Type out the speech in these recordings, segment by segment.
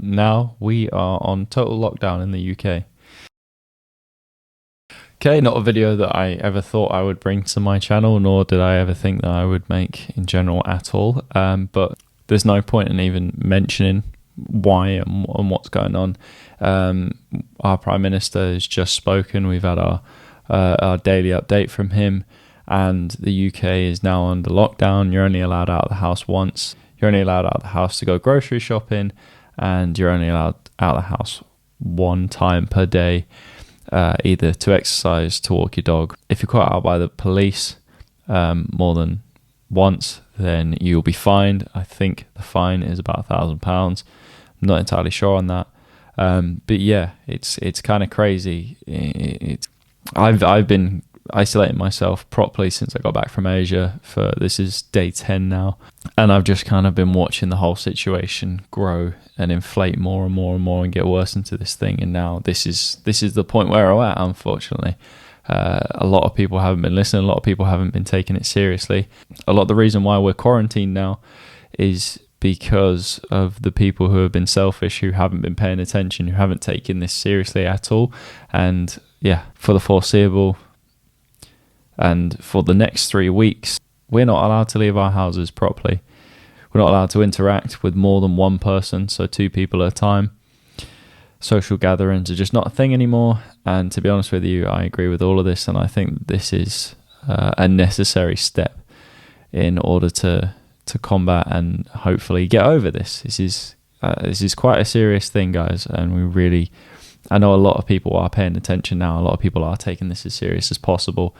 now we are on total lockdown in the UK. Okay, not a video that I ever thought I would bring to my channel, nor did I ever think that I would make in general at all. But there's no point in even mentioning why and what's going on. Our Prime Minister has just spoken. We've had our daily update from him, and the UK is now under lockdown. You're only allowed out of the house once. You're only allowed out of the house to go grocery shopping, and you're only allowed out of the house one time per day, either to exercise, to walk your dog. If you're caught out by the police more than once, then you'll be fined. I think the fine is about £1,000. I'm not entirely sure on that, but yeah, it's kind of crazy. I've been isolating myself properly since I got back from Asia. This is day 10 now, and I've just kind of been watching the whole situation grow and inflate more and more and more and get worse into this thing. And now this is the point where we're at, unfortunately. A lot of people haven't been listening. A lot of people haven't been taking it seriously. A lot of the reason why we're quarantined now is because of the people who have been selfish, who haven't been paying attention, who haven't taken this seriously at all. And yeah, for the foreseeable and for the next 3 weeks, we're not allowed to leave our houses properly. We're not allowed to interact with more than one person, so 2 people at a time. Social gatherings are just not a thing anymore. And to be honest with you, I agree with all of this, and I think this is a necessary step in order to combat and hopefully get over this. This is quite a serious thing, guys, and I know a lot of people are paying attention now. A lot of people are taking this as serious as possible.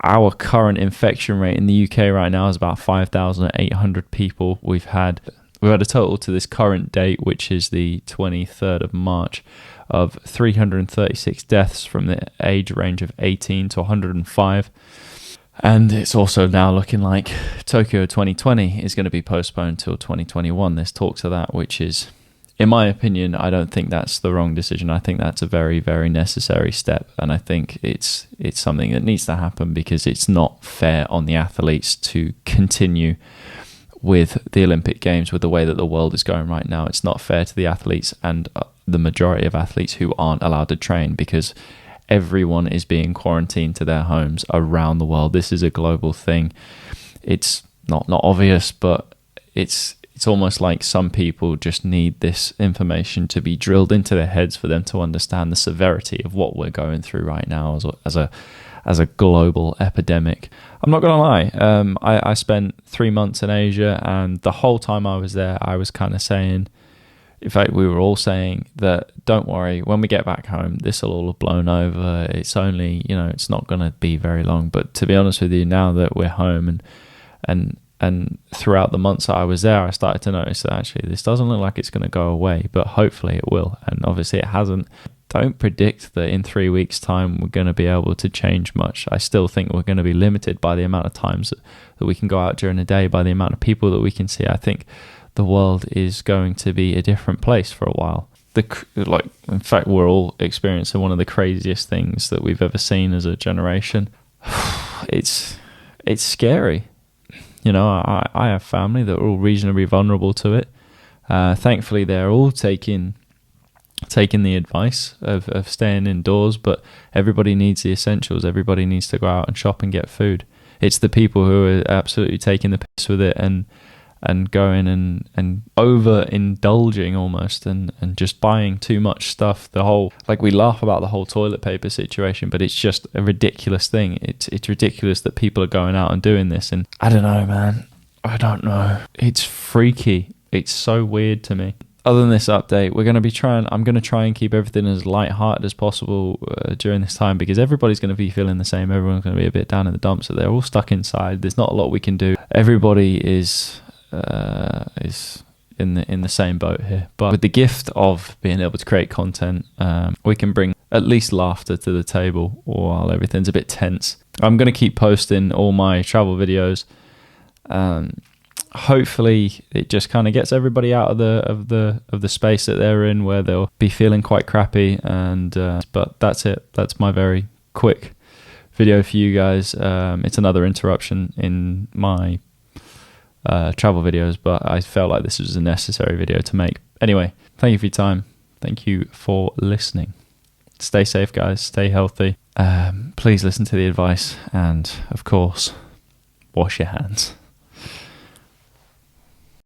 Our current infection rate in the UK right now is about 5,800 people. We've had a total to this current date, which is the 23rd of March, of 336 deaths from the age range of 18 to 105. And it's also now looking like Tokyo 2020 is going to be postponed till 2021. There's talks of that, which is, in my opinion, I don't think that's the wrong decision. I think that's a very, very necessary step. And I think it's something that needs to happen, because it's not fair on the athletes to continue with the Olympic Games with the way that the world is going right now. It's not fair to the athletes and the majority of athletes who aren't allowed to train, because everyone is being quarantined to their homes around the world. This is a global thing. It's not obvious, but it's almost like some people just need this information to be drilled into their heads for them to understand the severity of what we're going through right now as a global epidemic. I'm not gonna lie, I spent 3 months in Asia, and the whole time I was there, I was kind of saying, in fact, we were all saying that, don't worry, when we get back home, this will all have blown over. It's only, it's not going to be very long. But to be honest with you, now that we're home and throughout the months that I was there, I started to notice that actually this doesn't look like it's going to go away, but hopefully it will. And obviously it hasn't. Don't predict that in 3 weeks' time we're going to be able to change much. I still think we're going to be limited by the amount of times that we can go out during the day, by the amount of people that we can see. I think the world is going to be a different place for a while. In fact, we're all experiencing one of the craziest things that we've ever seen as a generation. It's scary. I have family that are all reasonably vulnerable to it. Thankfully, they're all taking the advice of staying indoors, but everybody needs the essentials. Everybody needs to go out and shop and get food. It's the people who are absolutely taking the piss with it and going and overindulging almost and just buying too much stuff. We laugh about the whole toilet paper situation, but it's just a ridiculous thing. It's ridiculous that people are going out and doing this, and I don't know, man. I don't know. It's freaky. It's so weird to me. Other than this update, I'm going to try and keep everything as light-hearted as possible during this time, because everybody's going to be feeling the same. Everyone's going to be a bit down in the dumps, so they're all stuck inside. There's not a lot we can do. Everybody is in the same boat here, but with the gift of being able to create content, we can bring at least laughter to the table while everything's a bit tense. I'm going to keep posting all my travel videos. Hopefully it just kind of gets everybody out of the space that they're in, where they'll be feeling quite crappy. And but that's it. That's my very quick video for you guys. It's another interruption in my travel videos, but I felt like this was a necessary video to make. Anyway, Thank you for your time. Thank you for listening. Stay safe, guys. Stay healthy. Please listen to the advice. And, of course, wash your hands.